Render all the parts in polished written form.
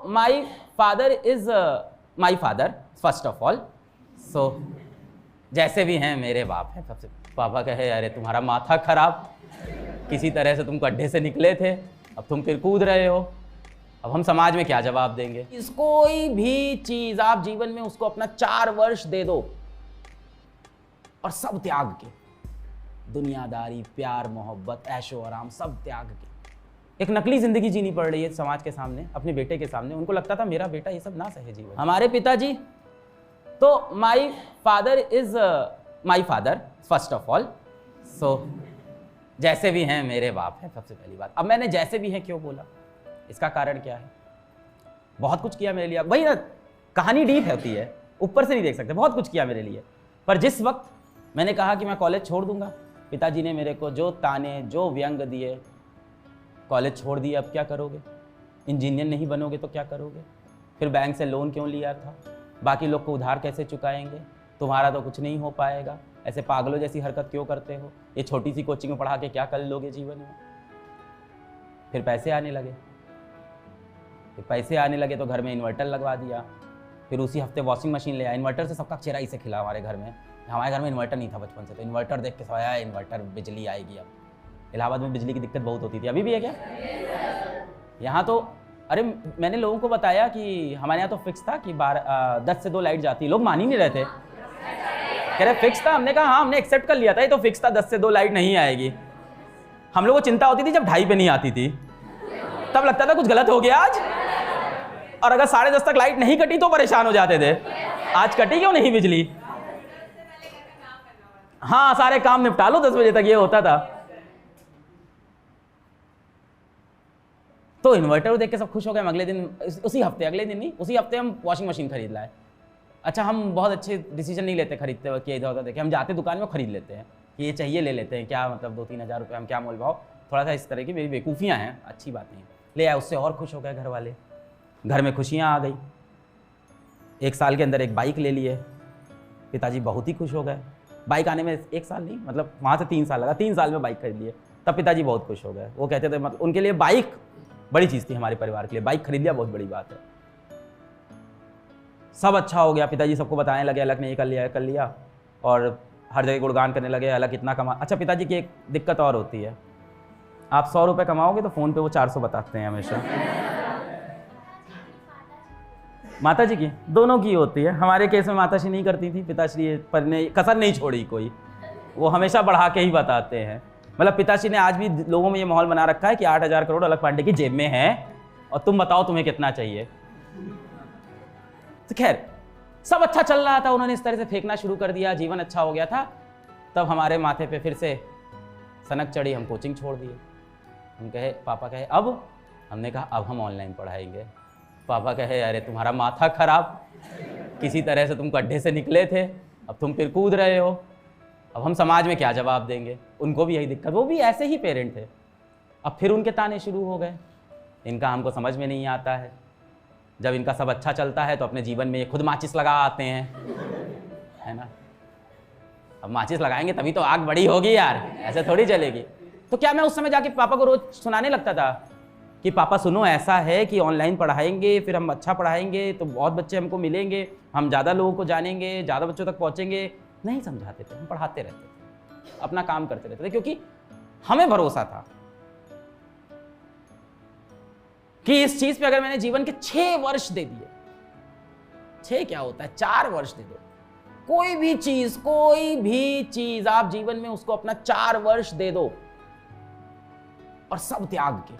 My father is my father first of all. So जैसे भी हैं मेरे बाप हैं। सबसे पापा कहे अरे तुम्हारा माथा खराब, किसी तरह से तुम गड्ढे से निकले थे, अब तुम फिर कूद रहे हो, अब हम समाज में क्या जवाब देंगे। कोई भी चीज आप जीवन में उसको अपना 4 वर्ष दे दो और सब त्याग के, दुनियादारी, प्यार, मोहब्बत, ऐशो आराम सब त्याग के एक नकली जिंदगी जीनी पड़ रही है समाज के सामने, अपने बेटे के सामने। उनको लगता था मेरा बेटा ये सब ना सहे जीवन। हमारे पिताजी तो my father is my father first of all. So जैसे भी हैं मेरे बाप हैं, सबसे पहली बात। अब मैंने जैसे भी हैं क्यों बोला, इसका कारण क्या है? बहुत कुछ किया मेरे लिए। वही ना, कहानी डीप होती है, ऊपर से नहीं देख सकते। बहुत कुछ किया मेरे लिए, पर जिस वक्त मैंने कहा कि मैं कॉलेज छोड़ दूंगा, पिताजी ने मेरे को जो ताने, जो व्यंग दिए, कॉलेज छोड़ दिए अब क्या करोगे, इंजीनियर नहीं बनोगे तो क्या करोगे, फिर बैंक से लोन क्यों लिया था, बाकी लोग को उधार कैसे चुकाएंगे, तुम्हारा तो कुछ नहीं हो पाएगा, ऐसे पागलों जैसी हरकत क्यों करते हो, ये छोटी सी कोचिंग में पढ़ा के क्या कर लोगे जीवन में। फिर पैसे आने लगे, तो घर में इन्वर्टर लगवा दिया, फिर उसी हफ्ते वॉशिंग मशीन ले आया। इन्वर्टर से सबका चेहरा इसे खिला हमारे घर में। हमारे घर में इन्वर्टर नहीं था बचपन से, तो इन्वर्टर देख के सोया इन्वर्टर, बिजली आएगी। अब इलाहाबाद में बिजली की दिक्कत बहुत होती थी, अभी भी है क्या? यहाँ तो अरे मैंने लोगों को बताया कि हमारे यहाँ तो फिक्स था कि 10 से 2 लाइट जाती, लोग मान ही नहीं रहे थे। कह रहे फिक्स था, हमने कहा हाँ हमने एक्सेप्ट कर लिया था, ये तो फिक्स था 10 से 2 लाइट नहीं आएगी। हम लोगों को चिंता होती थी जब 2:30 पे नहीं आती थी, तब लगता था कुछ गलत हो गया आज। और अगर 10:30 तक लाइट नहीं कटी तो परेशान हो जाते थे, आज कटी क्यों नहीं बिजली। हाँ सारे काम निपटा लो 10 बजे तक, ये होता था। तो इन्वर्टर देख के सब खुश हो गए। अगले दिन, उसी हफ्ते हम वॉशिंग मशीन खरीद लाए। अच्छा, हम बहुत अच्छे डिसीजन नहीं लेते खरीदते वक्त, इधर उधर देखे, हम जाते दुकान में खरीद लेते हैं कि ये चाहिए ले लेते हैं, क्या मतलब 2-3 हज़ार रुपये, हम क्या मोल भाव, थोड़ा सा इस तरह की मेरी बेवकूफ़ियाँ हैं, अच्छी बात नहीं। ले आए, उससे और खुश हो गए घर वाले, घर में खुशियाँ आ गई। 1 साल के अंदर एक बाइक ले लिए, पिताजी बहुत ही खुश हो गए। बाइक आने में 1 साल नहीं, मतलब वहाँ से 3 साल लगा, 3 साल में बाइक खरीद लिए, तब पिताजी बहुत खुश हो गए। वो कहते थे मतलब उनके लिए बाइक बड़ी चीज़ थी, हमारे परिवार के लिए बाइक खरीद लिया बहुत बड़ी बात है। सब अच्छा हो गया, पिताजी सबको बताने लगे अलग नहीं कर लिया, और हर जगह गुणगान करने लगे अलग कितना कमा। अच्छा, पिताजी की एक दिक्कत और होती है, आप 100 रुपये कमाओगे तो फ़ोन पे वो 400 बताते हैं हमेशा। माता जी की, दोनों की होती है। हमारे केस में माता जी नहीं करती थी, पिताश्री पर ने कसर नहीं छोड़ी कोई, वो हमेशा बढ़ा के ही बताते हैं। मतलब पिताश्री ने आज भी लोगों में ये माहौल बना रखा है कि 8,000 करोड़ अलग पांडे की जेब में है और तुम बताओ तुम्हें कितना चाहिए। तो खैर सब अच्छा चल रहा था, उन्होंने इस तरह से फेंकना शुरू कर दिया, जीवन अच्छा हो गया था। तब हमारे माथे पे फिर से सनक चढ़ी, हम कोचिंग छोड़ दिए। हम कहे, पापा कहे अब, हमने कहा अब हम ऑनलाइन पढ़ाएंगे। पापा कहे अरे तुम्हारा माथा खराब, किसी तरह से तुम गड्ढे से निकले थे, अब तुम फिर कूद रहे हो, अब हम समाज में क्या जवाब देंगे। उनको भी यही दिक्कत, वो भी ऐसे ही पेरेंट थे। अब फिर उनके ताने शुरू हो गए, इनका हमको समझ में नहीं आता है। जब इनका सब अच्छा चलता है तो अपने जीवन में ये खुद माचिस लगा आते हैं, है ना। अब माचिस लगाएंगे तभी तो आग बड़ी होगी यार, ऐसे थोड़ी चलेगी। तो क्या मैं उस समय जाके पापा को रोज सुनाने लगता था कि पापा सुनो ऐसा है कि ऑनलाइन पढ़ाएंगे, फिर हम अच्छा पढ़ाएंगे तो बहुत बच्चे हमको मिलेंगे, हम ज़्यादा लोगों को जानेंगे, ज़्यादा बच्चों तक पहुँचेंगे। नहीं समझाते थे, हम पढ़ाते रहते थे, अपना काम करते रहते थे, क्योंकि हमें भरोसा था कि इस चीज पे अगर मैंने जीवन के 6 वर्ष दे दिए, 6 क्या होता है, 4 वर्ष दे दो, कोई भी चीज आप जीवन में उसको अपना 4 वर्ष दे दो और सब त्याग के,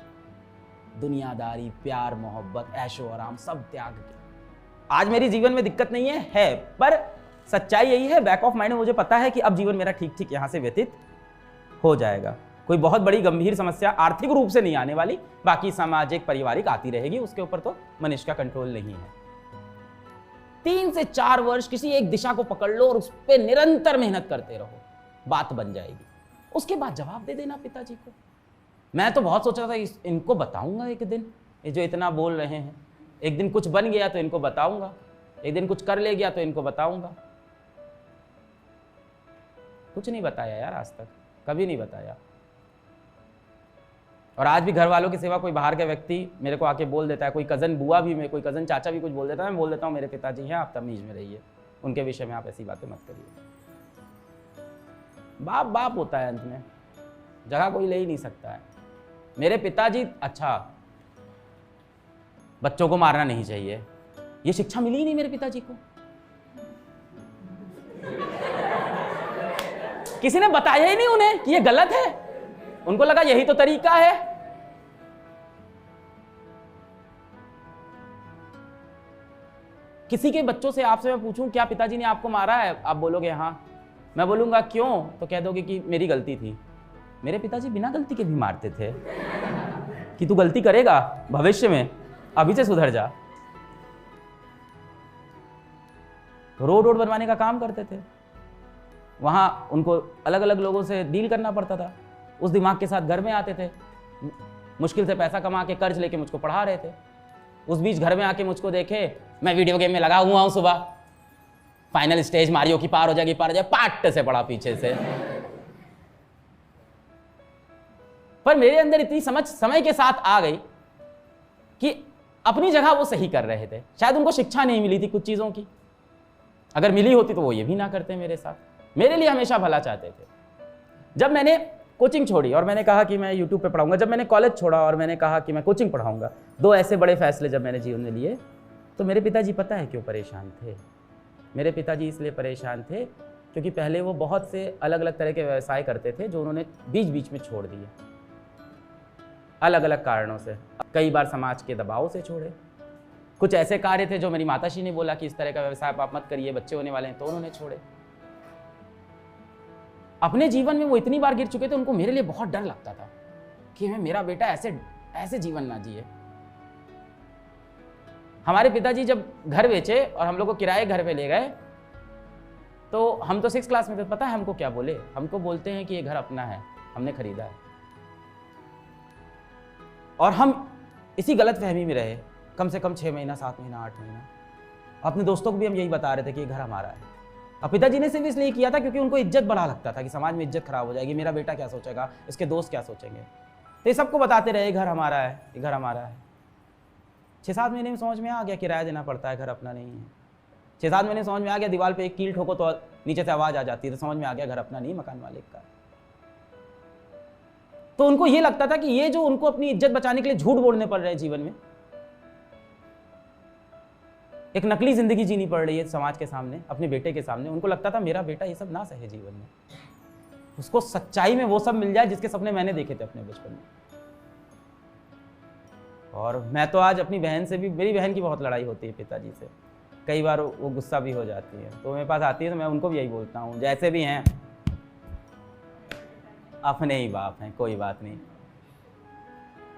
दुनियादारी, प्यार, मोहब्बत, ऐशो आराम सब त्याग के। आज मेरी जीवन में दिक्कत नहीं है, पर सच्चाई यही है, बैक ऑफ माइंड में मुझे पता है कि अब जीवन मेरा ठीक ठीक यहां से व्यतीत हो जाएगा। कोई बहुत बड़ी गंभीर समस्या आर्थिक रूप से नहीं आने वाली, बाकी सामाजिक पारिवारिक आती रहेगी, उसके ऊपर तो मनुष्य का कंट्रोल नहीं है। 3 से 4 वर्ष किसी एक दिशा को पकड़ लो और उस पर निरंतर मेहनत करते रहो, बात बन जाएगी। उसके बाद जवाब दे देना पिताजी को। मैं तो बहुत सोच रहा था इनको बताऊंगा एक दिन, ये जो इतना बोल रहे हैं, एक दिन कुछ बन गया तो इनको बताऊंगा, एक दिन कुछ कर ले गया तो इनको बताऊंगा। कुछ नहीं बताया यार, आज तक कभी नहीं बताया। और आज भी घर वालों की सेवा कोई बाहर का व्यक्ति मेरे को आके बोल देता है, कोई कज़न बुआ भी, मैं कोई कज़न चाचा भी कुछ बोल देता है, मैं बोल देता हूँ मेरे पिताजी हैं, आप तमीज़ में रहिए, उनके विषय में आप ऐसी बातें मत करिए। बाप बाप होता है, अंत में जगह कोई ले ही नहीं सकता है। मेरे पिताजी, अच्छा बच्चों को मारना नहीं चाहिए, ये शिक्षा मिली ही नहीं मेरे पिताजी को। किसी ने बताया ही नहीं उन्हें कि ये गलत है, उनको लगा यही तो तरीका है। किसी के बच्चों से आपसे मैं पूछूं क्या पिताजी ने आपको मारा है, आप बोलोगे हाँ, मैं बोलूंगा क्यों, तो कह दोगे कि मेरी गलती थी। मेरे पिताजी बिना गलती के भी मारते थे कि तू गलती करेगा भविष्य में, अभी से सुधर जा। रोड बनवाने का काम करते थे, वहां उनको अलग अलग लोगों से डील करना पड़ता था, उस दिमाग के साथ घर में आते थे, मुश्किल से पैसा कमा के कर्ज लेके मुझको पढ़ा रहे थे। उस बीच घर में आके मुझको देखे मैं वीडियो गेम में लगा हुआ हूं, सुबह फाइनल स्टेज मारियो की पार हो जाएगी, पार हो जाए, पाट से पड़ा पीछे से। पर मेरे अंदर इतनी समझ समय के साथ आ गई कि अपनी जगह वो सही कर रहे थे। शायद उनको शिक्षा नहीं मिली थी कुछ चीजों की, अगर मिली होती तो वो ये भी ना करते मेरे साथ, मेरे लिए हमेशा भला चाहते थे। जब मैंने कोचिंग छोड़ी और मैंने कहा कि मैं यूट्यूब पे पढ़ाऊंगा, जब मैंने कॉलेज छोड़ा और मैंने कहा कि मैं कोचिंग पढ़ाऊंगा, दो ऐसे बड़े फैसले जब मैंने जीवन में लिए, तो मेरे पिताजी पता है क्यों परेशान थे। मेरे पिताजी इसलिए परेशान थे क्योंकि पहले वो बहुत से अलग अलग तरह के व्यवसाय करते थे जो उन्होंने बीच बीच में छोड़ दिए, अलग अलग कारणों से। कई बार समाज के दबाव से छोड़े, कुछ ऐसे कार्य थे जो मेरी माताश्री ने बोला कि इस तरह का व्यवसाय आप मत करिए, बच्चे होने वाले हैं, तो उन्होंने छोड़े। अपने जीवन में वो इतनी बार गिर चुके थे, उनको मेरे लिए बहुत डर लगता था कि मेरा बेटा ऐसे जीवन ना जिए। हमारे पिताजी जब घर बेचे और हम लोग को किराए घर पे ले गए, तो हम तो 6th क्लास में थे, पता है हमको क्या बोले? हमको बोलते हैं कि ये घर अपना है, हमने खरीदा है। और हम इसी गलत फहमी में रहे कम से कम 6 महीना, 7 महीना, 8 महीना। अपने दोस्तों को भी हम यही बता रहे थे कि ये घर हमारा है। और पिताजी ने सिर्फ इसलिए किया था क्योंकि उनको इज्जत बड़ा लगता था कि समाज में इज्जत खराब हो जाएगी, मेरा बेटा क्या सोचेगा, इसके दोस्त क्या सोचेंगे। तो ये सबको बताते रहे घर हमारा है, ये घर हमारा है। 6-7 महीने में समझ में आ गया किराया देना पड़ता है, घर अपना नहीं है। 6-7 महीने समझ में आ गया दीवार पे एक कील ठोको तो नीचे से आवाज आ जाती है, तो समझ में आ गया घर अपना नहीं, मकान मालिक का। तो उनको ये लगता था कि ये जो उनको अपनी इज्जत बचाने के लिए झूठ बोलने पड़ रहे हैं जीवन में, एक नकली जिंदगी जीनी पड़ रही है समाज के सामने, अपने बेटे के सामने, उनको लगता था मेरा बेटा ये सब ना सहे जीवन में, उसको सच्चाई में वो सब मिल जाए जिसके सपने मैंने देखे थे अपने बचपन में। और मैं तो आज अपनी बहन से भी, मेरी बहन की बहुत लड़ाई होती है पिताजी से, कई बार वो गुस्सा भी हो जाती है, तो मेरे पास आती है तो मैं उनको भी यही बोलता हूँ, जैसे भी हैं अपने ही बाप हैं, कोई बात नहीं,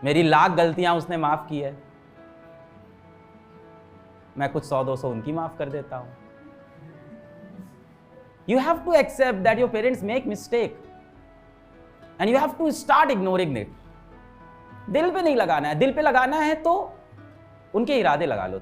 मेरी लाख गलतियां उसने माफ की है, मैं कुछ 100-200 उनकी माफ कर देता हूं। You have to accept that your parents make mistake and you have to start ignoring it. दिल पे नहीं लगाना है, दिल पे लगाना है तो उनके इरादे लगा लो।